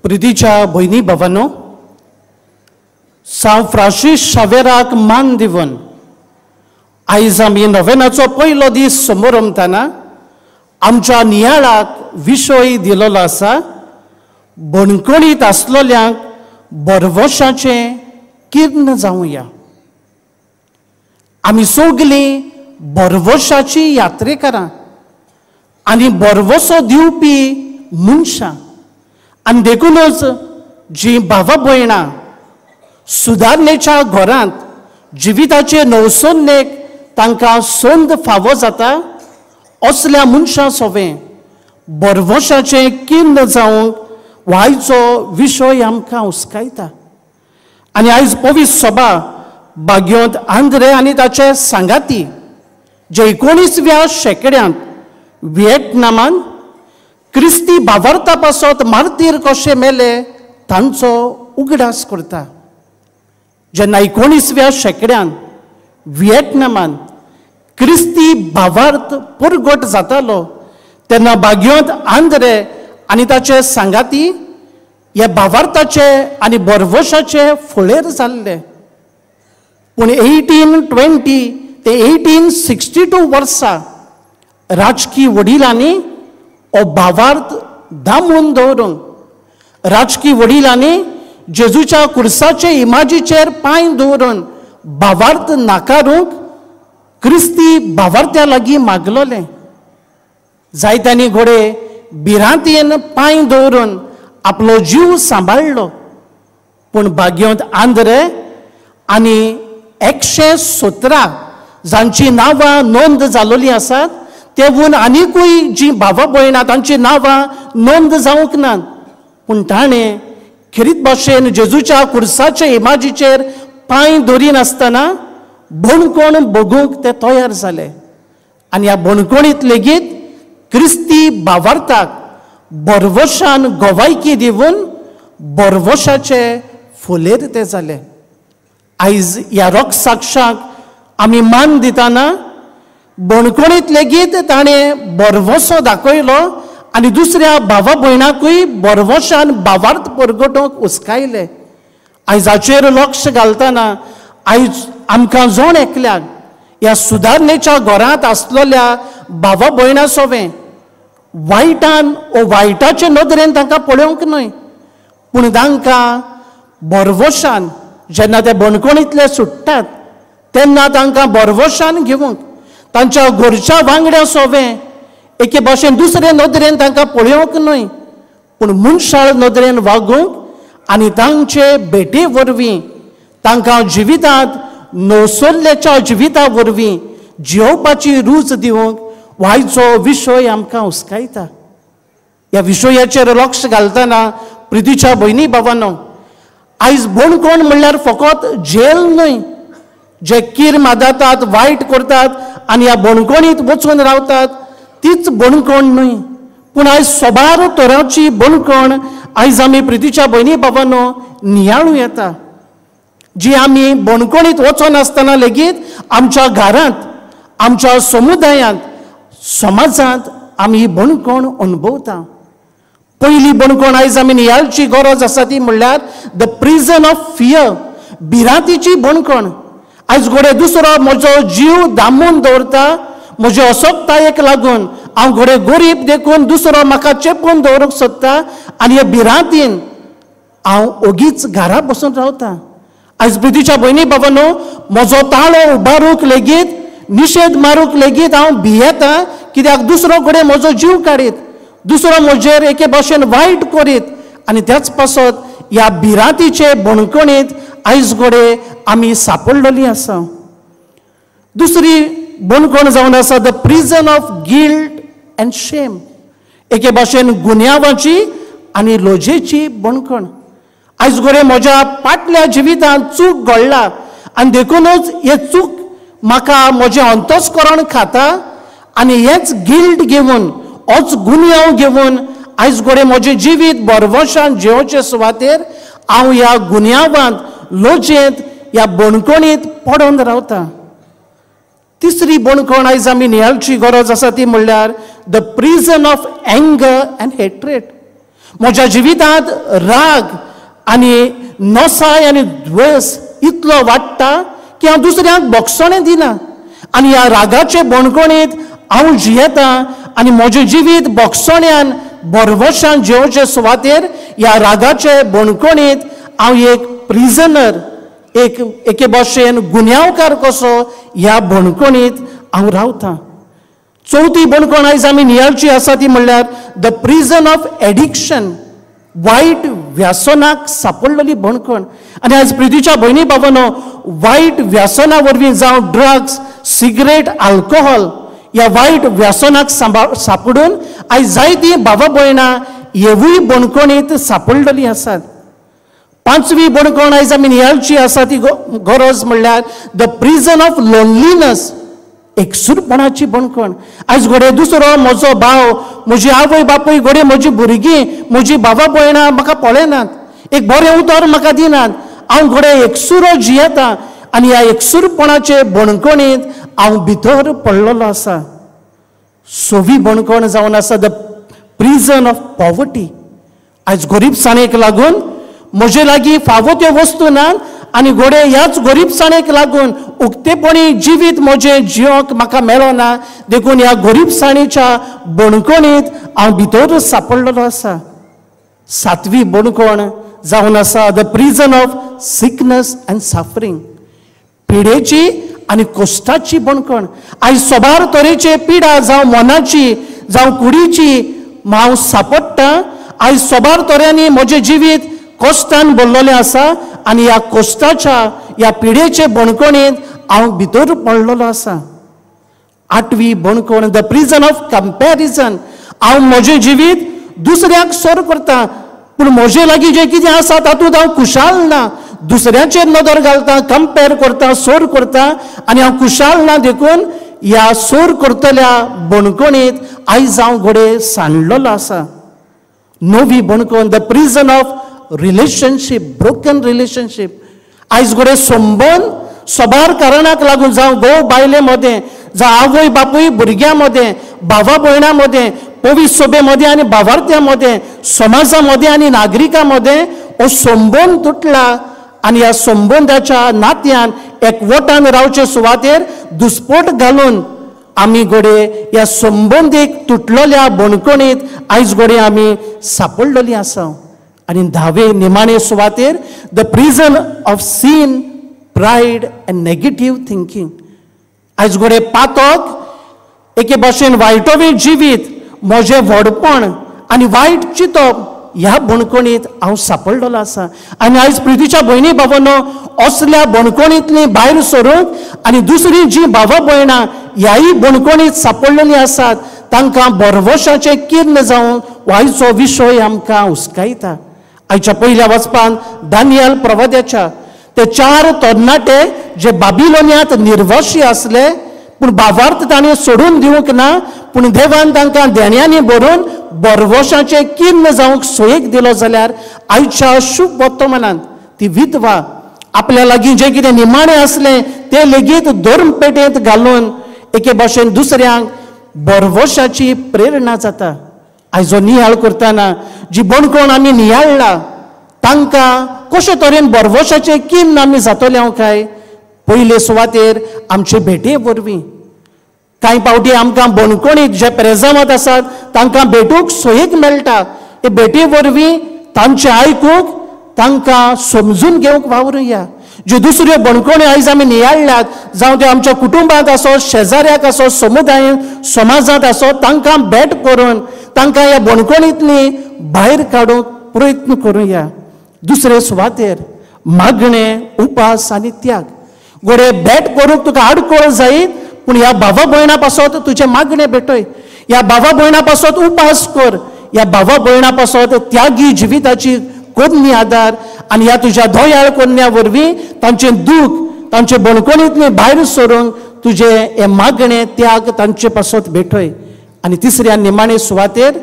प्रितीच्या भयणी भावांनो, सांव फ्रांसीस शावेराक मान दिवन आयज आमी नोवेनाचो पयलो दीस समोर रमतना आमच्या नियाळाक विशय दिलेलो आसा, बणकणीत आसलेल्यांक बरवशाचें किर्ण जावया। आमी सगळीं बरवशाची यात्रेकारां आनी बरवसो दिवपी मनशां, आनी देखूनच जी भावा भयणां सुदारणेच्या घरांत जिविताचे नवसन्नेक तांकां संद फावो जाता, असल्या मनशां सवें बरवशाचें किर्ण जावंक व्हायचो विशय आमकां उस्कायता। आनी आयज पवित्र सभा भाग्योंत आंद्रे आनी ताचे सांगाती जे 19व्या शेंकड्यांत व्हिएतनामान क्रिस्ती भावार्था पासत मार्तीर कशे मेले तांचो उगडास करता। जेन्ना 19व्या शेंकड्यांत व्हिएतनामान क्रिस्ती भावार्थ परगट जातालो तेन्ना भाग्योंत आंद्रे आनी ताचे सांगाती ह्या भावार्थाचे आनी बरवशाचे फळेर जाल्ले। पूण 1820 ते 1862 वर्सां राजकीय वडिलांनी हो भावार्थ दामून दवरूंक, राजकीय वडिलांनी जेजूच्या कुर्साचे इमाजीचेर पांय दवरून भावार्थ नाकारूंक क्रिस्ती भावार्थ्या लागीं मागलोलें। जायत्यांनी घोडे भिरांतीन पांय दवरून आपलो जीव सांबाळलो, पूण भाग्योंत आंद्रे आनी 117 जांची नांवां नोंद जालोलीं आसात तेवून आनीकूय जी भावा भयणां तांची नांवां नोंद जावंक नात, पूण ताणें खरीत भाशेन जेजूच्या कुर्साचे इमाजीचेर पांय दवरीन आसतना बणकोण बगूंक ते तयार जाले। आनी ह्या बणकोणींत लेगीत क्रिस्ती भावार्थाक बरवशान गोवायकी दिवन बरवशाचे फुलेर ते जाले। आयज ह्या रोख साक्षाक आमी मान दितना बणकोणींत लेगीत ताणें बरवसो दाखयलो आनी दुसऱ्या भावा भयणाकूय बरवशान भावार्थ परगटोवंक उस्कायले। आयजाचेर लक्ष घालतना आयज आमकां जोण एकल्याक ह्या सुदारणेच्या घरांत आसलेल्या भावा भयणां सवें वायटान ओ वायटाचे नदरेन तांकां पळोवंक न्हय, पूण तांकां बरवशान जेन्ना ते बणकोणींतले सुट्टात तेन्ना तांकां बरवशान घेवंक, तांच्या घरच्या वांगड्या सवें एके भाशेन दुसरे नदरेन तांकां पळोवंक न्हय, पूण मनशाळ नदरेन वागूंक आनी तांचे भेटे वरवीं तांकां जिवितांत नवसल्ल्याच्या जिविता वरवीं जियोवपाची रूच दिवंक व्हायचो विशय आमकां उस्कायता। ह्या विशयाचेर लक्ष घालतना प्रितीच्या भयणी भावांनो, आयज बणकोण म्हणल्यार फकत जेल न्हय, जे कीर मादातात वायट करतात आनी ह्या बणकोणींत वचून रावतात तीच बणकोण न्हय, पूण आयज सोबार तरांची बणकोण आयज आमी प्रितीच्या भयणी भावांनो नियाळूं येता, जी आमी बणकोणींत वचोन आसतना लेगीत आमच्या घरांत, आमच्या समुदायांत, समाजांत आमी ही बणकोण अनुभवता। पयली बणकोण आयज आमी नियाळची गरज आसा ती म्हणल्यार द प्रिजन ऑफ फियर, भिरांतीची बणकोण। आयज घोडे दुसरो म्हजो जीव दामून दवरता, म्हज्या अशक्तायेक लागून हांव घोडे गरीब देखून दुसरो म्हाका चेपून दवरूंक सोदता आनी ह्या भिरांतीन हांव ओगीच घरा बसून रावता। आयज प्रितीच्या भयणी भावांनो, म्हजो ताळो उबारूंक लेगीत, निशेध मारूंक लेगीत हांव भियेता, कित्याक दुसरो घोडे म्हजो जीव काडीत, दुसरो म्हजेर एके भाशेन वायट करीत, आनी त्याच पासत ह्या भिरांतीचे बणकणीत आयज घोडे आमी सांपडलेलीं आसा। दुसरी बणकण जावन आसा the prison of guilt end शेम, एके भाशेन गुन्यांवाची आनी लोजेची बणकण। आयज घोडे म्हज्या फाटल्या जिवितांत चूक घडला आनी देखूनच हे चूक म्हाका म्हजें अंतस्करण खाता आनी हेच गिल्ट घेवन, होच गुन्यांव घेवन आयज घोडे म्हजें जिवीत बरवशान जियोवचे सुवातेर हांव ह्या गुन्यांवांत, लोजेंत, ह्या बणकणींत पडोन रावता। तिसरी बणकण आयज आमी नियाळची गरज आसा ती म्हणल्यार the prison of anger end hatred, म्हज्या जिवितांत राग आनी नसाय आनी द्वेस इतलो वाडटा की हांव दुसऱ्यांक भोगसोणें दिना आनी ह्या रागाचे बणकणेंत हांव जियेतां आनी म्हजें जिवीत भोगसोण्यान बरवशान जिवचे सुवातेर ह्या रागाचे बणकणेंत हांव एक प्रिजनर एके भाशेन गुन्यांवकार कसो ह्या बणकणेंत हांव रावतां. चवथी बणकण आयज आमी नियाळची आसा ती म्हणल्यार द प्रिजन ऑफ एडिक्शन, वायट व्यसनाक सांपडलेली बणकण. आनी आयज प्रितीच्या भयणी भावांनो, वायट व्यसना वरवीं जावं ड्रग्स, सिगरेट, अल्कोहोल ह्या वायट व्यसनाक सांपडून आयज जायतीं भावा भयणां हेवूय बणकणेंत सांपडलेलीं आसात. पांचवी बणकण आयज आमी नियाळची आसा ती गरज म्हणल्यार द प्रिजन ऑफ लोनलीनेस, एकसूरपणाची बणकण. आयज घोडे दुसरो, म्हजो भाव, म्हजी आवय बापूय, घोडे म्हजी भुरगीं, म्हजी भावा भयणां म्हाका पळयनात, एक बरें उतर म्हाका दिनात, हांव घोडे एकसुरो जियेतां आनी ह्या एकसूरपणाचे बणकणेंत हांव भितर पडलेलो आसा. सवी बणकण जावन आसा द प्रिजन ऑफ पॉवर्टी. आयज गरीबसाणेक लागून म्हजे लागीं फावो त्यो वस्तू नात आनी घोडे ह्याच गरीबसाणेक लागून उक्तेपणी जिवीत म्हजें जियोंक म्हाका मेळना, देखून ह्या गरीबसाणेच्या बणकणेंत हांव भितर सांपडलेलो आसा. सातवी बणकण जावन आसा the prison of sickness and suffering, पिडेची आनी कश्टाची बणकण. आयज सोबार तरेचे पिडा जावं मनाची जावं कुडीची हांव सांपडटा. आयज सोबार तऱ्यांनी म्हजें जिवीत कश्टान भरलेलें आसा आनी ह्या कश्टाच्या ह्या पिडेचे बणकणेंत हांव भितर पडलेलो आसा. आठवी बणकण द प्रिजन ऑफ कंपॅरिजन. हांव म्हजें जिवीत दुसऱ्याक सर करता, पूण म्हजे लागीं जें कितें आसा तातूंत हांव खुशाल ना. दुसऱ्याचेर नदर घालता, कंपेर करता, सोर करता आनी हांव खुशाल ना. देखून ह्या सोर करतल्या बणकणेंत आयज हांव घोडे सांडलेलो आसा. नवी बणकण the prison of relationship, broken relationship. आयज घोडे संबंद सोबार कारणाक लागून जावं घोव बायले मदें, जावं आवय बापूय भुरग्यां मदें, भावा भयणां मदें, पवित्र सभे मदें आनी भावार्थ्यां मदें, समाजा मदें आनी नागरिकां मदें हो संबंद तुटला आनी ह्या संबंदाच्या नात्यान एकवटान रावचे सुवातेर दुस्पोट घालून आमी घोडे ह्या संबंदीक तुटलेल्या बणकणेंत आयज घोडे आमी सांपडलेलीं आसा. आनी धावे निमाणे सुवातेर the prison of sin, pride and negative thinking. आयज घोडे पातक एके भाशेन वायटोवें जिवीत, म्हजें व्हडपण आनी वायट चिंतप ह्या बणकणेंत हांव सांपडलेलो आसा. आनी आयज प्रितीच्या भयणी भावांनो, असल्या बणकणेंतलीं भायर सरूंक आनी दुसरीं जीं भावा भयणां ह्याय बणकणेंत सांपडलेलीं आसात तांकां बरवशाचें किर्ण जावन आयचो विशय आमकां हुस्कायता. आयच्या पयल्या वचपान दानियल प्रवाद्याच्या ते 4 तरणाटे जे बाबिलोनियांत निर्वासी आसले, पूण भावार्थ ताणें सोडून दिवंक ना, पूण देवान तांकां देण्यांनी भरून बरवशाचें किर्ण जावंक सोयेक दिलो जाल्यार आयच्या शुभ वर्तमानांत ती विधवा आपल्या लागीं जें कितें निमाणें आसलें तें लेगीत धर्म पेटेंत घालून एके भाशेन दुसऱ्यांक बरवशाची प्रेरणा जाता. आयजो नियाळ करतना जी बणकण आमी नियाळ्ळा तांकां कशे तरेन बरवशाचें किन्न आमी जातले काय. पयले सुवातेर आमचे भेटे वरवीं कांय पावटी आमकां बणकणीक जे प्रेजमांत आसात तांकां भेटूंक सोयेक मेळटा. हे भेटे वरवीं तांचें आयकूंक, तांकां समजून घेवंक वावरुया. ज्यो दुसऱ्यो बणकण्यो आयज आमी नियाळ्ळ्यात, जावं त्यो आमच्या कुटुंबांत आसो, शेजाऱ्याक आसो, समुदायांत समाजांत आसो, तांकां भेट करून तांकां ह्या बणकणींतलीं भायर काडूंक प्रयत्न करुया. दुसरे सुवातेर मागणें, उपास आनी त्याग. घोडे भेट करूंक तुका आडखळ जायत, पूण ह्या भावा भयणा पासत तुजें मागणें भेटय. ह्या भावा भयणा पासत उपास कर. ह्या भावा भयणा पासत त्यागी जिविताची कन्नी आदार आनी ह्या तुज्या दोयाळ कन्या वरवीं तांचें दूख, तांचे बणकणींतलीं भायर सरूंक तुजें हें मागणें, त्याग तांचे पासत भेटय. आनी तिसऱ्या निमाणे सुवातेर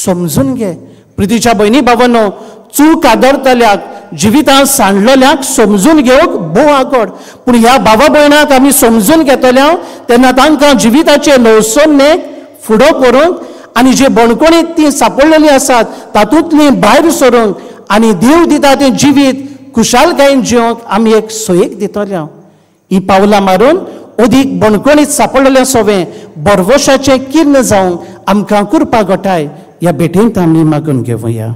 समजून घे. प्रितीच्या भयणी भावांनो, चूक आदरतल्याक, जिवितांत सांडलेल्यांक समजून घेवंक भोव आगोड, पूण ह्या भावा भयणाक आमी समजून घेतल्या तेन्ना तांकां जिविताचे नवसन्नेक फुडो करूंक आनी जे बणकोणीत ती सापडलेली आसात तातूंतली भायर सरूंक आनी देव दिता तें जिवीत खुशालकायेन जिवंक आमी एक सोयेक दितले ही पावलां मारून अदीक बणकोणीत सापडलेलें सोवें बरवशाचें किर्ण जावंक आमकां कृपा घोटाय ह्या भेटेंत आमी मागून घेवया.